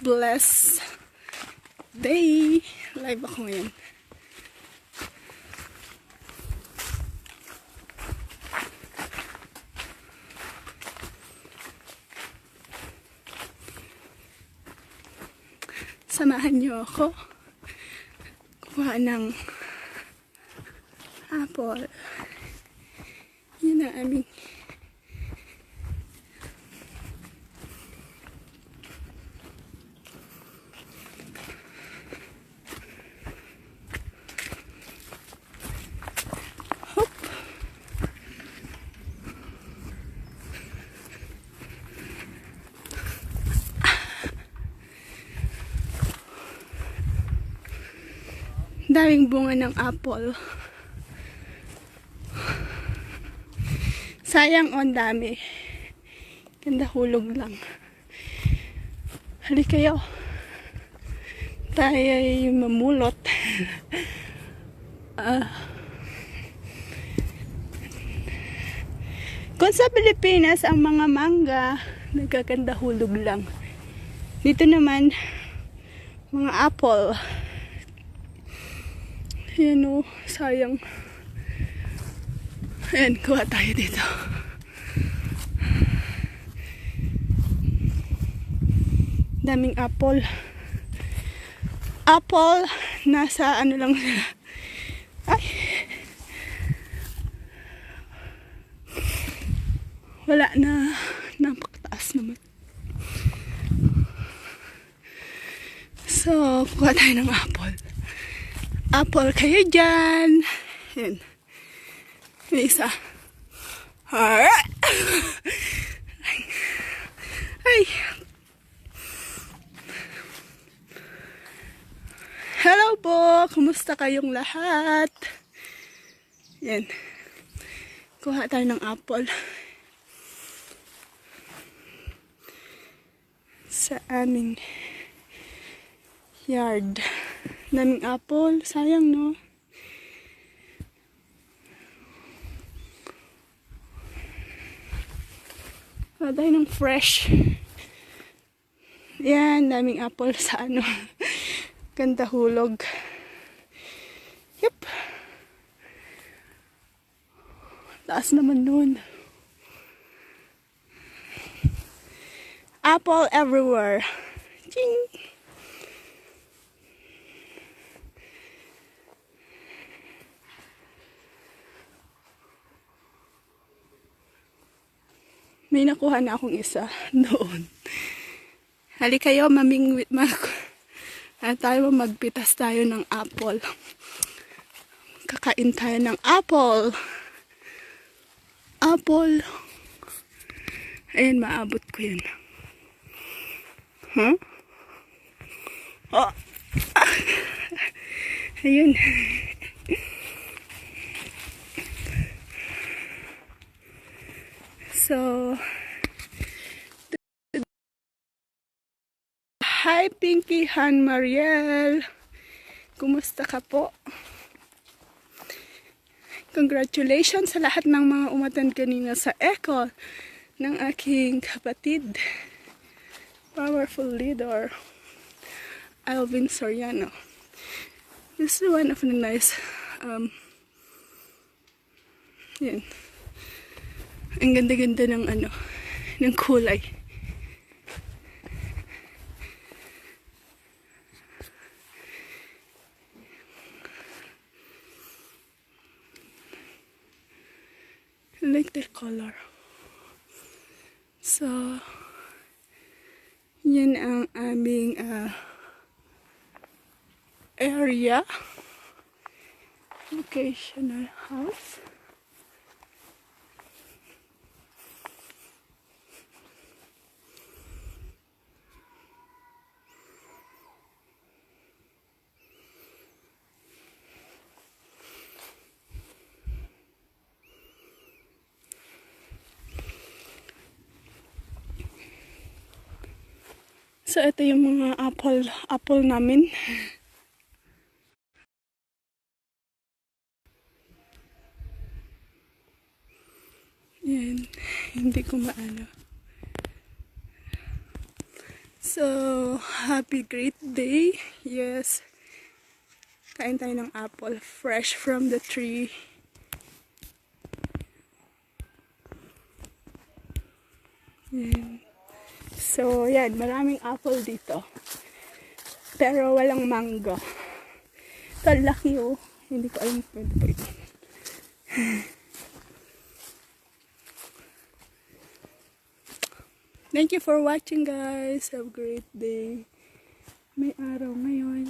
blessed day. Live ako ngayon. Samahan niyo ako kuha ng apple. Yun ang aming hop. Daming bunga ng apple. Sayang on dami. Ganda hulog lang. Halika kayo. Tayo ay mamulot. Kung sa Pilipinas ang mga mangga nagkaganda hulog lang. Dito naman mga apple. Yan o, sayang. Ayan, kuha tayo dito. Daming apple. Apple, nasa ano lang sila. Ay! Wala na. Napakataas naman. So, kuha tayo ng apple. Apple kayo dyan. Yan. May isa. Ay! Hello po! Kumusta kayong lahat? Yan. Kuha tayo ng apple. Sa aming yard. Daming apple. Sayang, no? Kuha tayo ng fresh. Yan, daming apple sa ano. Ganda hulog. Yep. Taas naman nun. Apple everywhere. Ching! May nakuha na akong isa doon. Halika kayo, mamingwit tayo magpitas tayo ng apple. Kakain tayo ng apple. Apple. Ayun, maabot ko yun. Huh? Oh. Ayun. So, hi Pinky Han Mariel. Kumusta ka po? Congratulations sa lahat ng mga umatan kanina sa echo ng aking kapatid. Powerful leader, Alvin Soriano. This is one of the nice, yan. Ang ganda-ganda ng ano, ng kulay. I like the color. So, yan ang aming area. Vocational house. So, ito yung mga apple namin. Yan. Hindi ko maano. So, happy great day. Yes. Kain tayo ng apple. Fresh from the tree. Yan. So, yan. Maraming apple dito. Pero walang mango. Ito, laki oh. Hindi ko alam pwede pa ito. Thank you for watching, guys. Have a great day. May araw ngayon.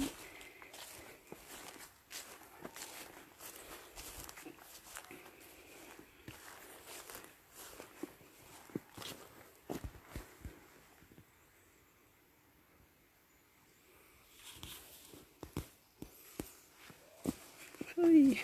Uy.